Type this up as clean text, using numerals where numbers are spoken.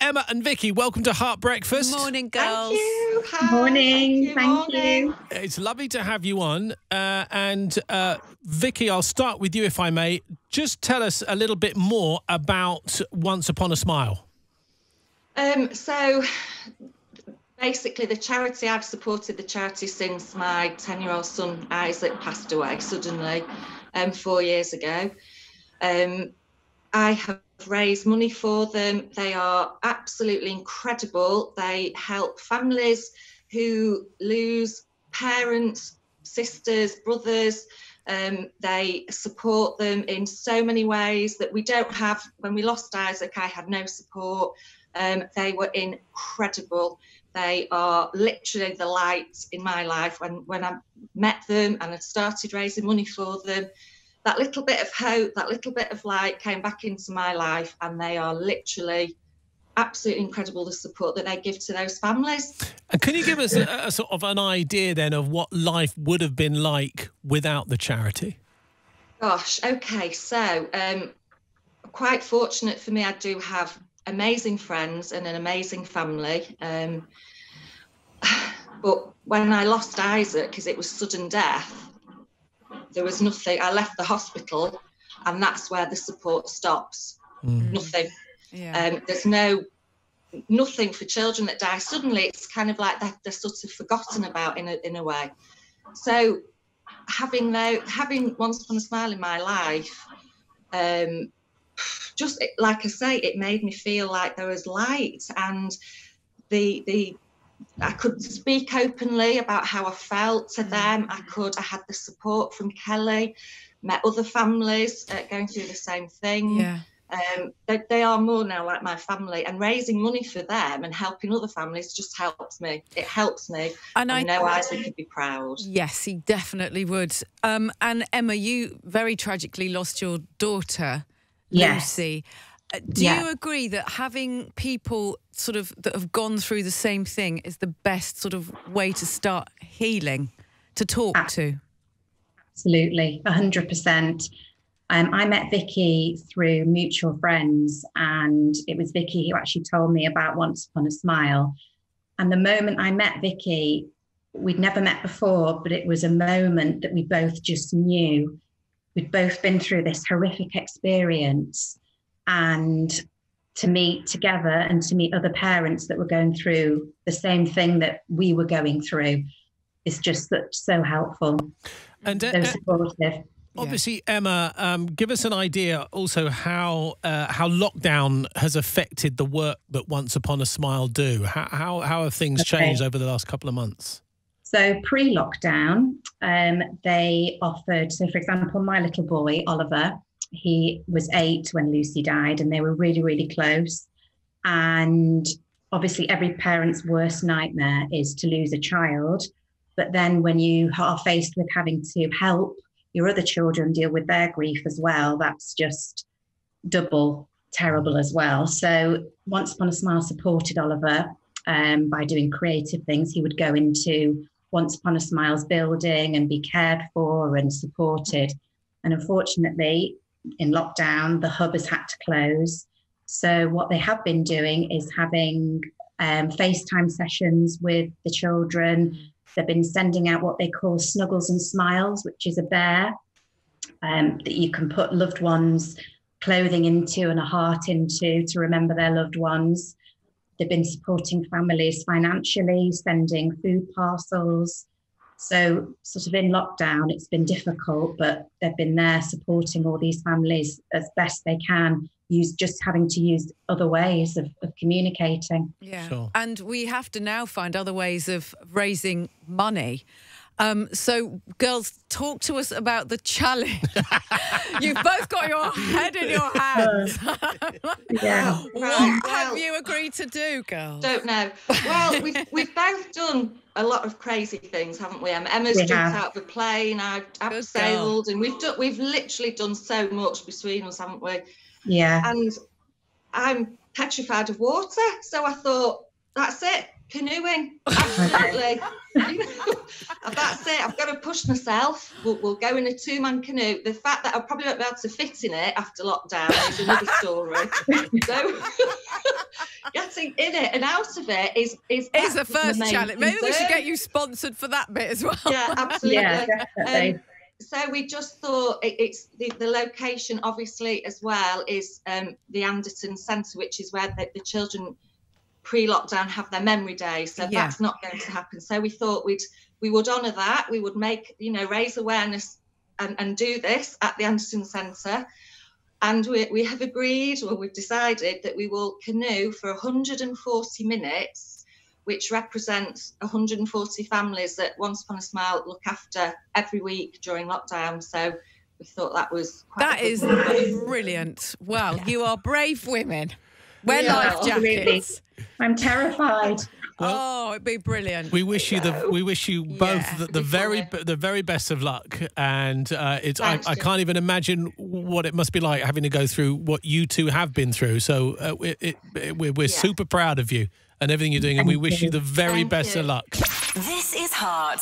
Emma and Vicky, welcome to Heart Breakfast. Morning, girls. Thank you. Hi. Morning. Thank you. It's lovely to have you on. Vicky, I'll start with you if I may. Just tell us a little bit more about Once Upon a Smile. So basically the charity, I've supported the charity since my 10-year-old son Isaac passed away suddenly 4 years ago. I have raised money for them. They are absolutely incredible. They help families who lose parents, sisters, brothers. They support them in so many ways that we don't have. When we lost Isaac, I had no support. They were incredible. They are literally the light in my life. When I met them and I started raising money for them, that little bit of hope, that little bit of light came back into my life, and they are literally absolutely incredible, the support that they give to those families. And can you give us a sort of an idea then of what life would have been like without the charity? Gosh, okay, so quite fortunate for me, I do have amazing friends and an amazing family. But when I lost Isaac, because it was sudden death, there was nothing. I left the hospital, and that's where the support stops. Nothing. Yeah. There's nothing for children that die suddenly. It's kind of like they're sort of forgotten about in a way. So having Once Upon a Smile in my life, just like I say, it made me feel like there was light, and I could speak openly about how I felt to them. I had the support from Kelly, met other families going through the same thing. Yeah. They are more now like my family, and raising money for them and helping other families just helps me. It helps me. And I know Isaac could be proud. Yes, he definitely would. And Emma, you very tragically lost your daughter, Lucy. Do you agree that having people sort of that have gone through the same thing is the best sort of way to start healing, to talk to? Absolutely, 100%. I met Vicky through mutual friends, and it was Vicky who actually told me about Once Upon a Smile. And the moment I met Vicky, we'd never met before, but it was a moment that we both just knew. We'd both been through this horrific experience, and to meet together and to meet other parents that were going through the same thing that we were going through is just so helpful and so supportive. Obviously, Emma, give us an idea also how lockdown has affected the work that Once Upon a Smile do. How have things changed over the last couple of months? So pre-lockdown, they offered, so for example, my little boy, Oliver, he was 8 when Lucy died, and they were really, really close. And obviously every parent's worst nightmare is to lose a child. But then when you are faced with having to help your other children deal with their grief as well, that's just double terrible as well. So Once Upon a Smile supported Oliver by doing creative things. He would go into Once Upon a Smile's building and be cared for and supported. And unfortunately, in lockdown, the hub has had to close. So what they have been doing is having FaceTime sessions with the children. They've been sending out what they call Snuggles and Smiles, which is a bear that you can put loved ones' clothing into and a heart into to remember their loved ones. They've been supporting families financially, sending food parcels. So sort of in lockdown, it's been difficult, but they've been there supporting all these families as best they can, just having to use other ways of communicating. Yeah, sure. And we have to now find other ways of raising money. So, girls, talk to us about the challenge. You've both got your head in your hands. Yeah. What have you agreed to do, girls? Don't know. Well, we've both done a lot of crazy things, haven't we? Emma's jumped out of a plane. I've sailed, and we've literally done so much between us, haven't we? Yeah. And I'm petrified of water, so I thought, that's it. Canoeing, absolutely. That's it. I've got to push myself. We'll go in a 2-man canoe. The fact that I probably won't be able to fit in it after lockdown is another story. So get getting in it and out of it is the first challenge. Maybe we should get you sponsored for that bit as well. Yeah, absolutely. Yeah, definitely. So we just thought it's the location, obviously, as well, is the Anderton Centre, which is where the children pre-lockdown have their memory day. So that's not going to happen. So we thought we would honour that. We would make, raise awareness and do this at the Anderton Centre. And we have agreed, or we've decided, that we will canoe for 140 minutes, which represents 140 families that Once Upon a Smile look after every week during lockdown. So we thought that was that is brilliant. Well, you are brave women. Wear life jackets. I'm terrified. Well, it'd be brilliant. We wish you both the very best of luck, and I can't even imagine what it must be like having to go through what you two have been through. So we're super proud of you and everything you're doing, and we wish you the very best of luck. This is Heart.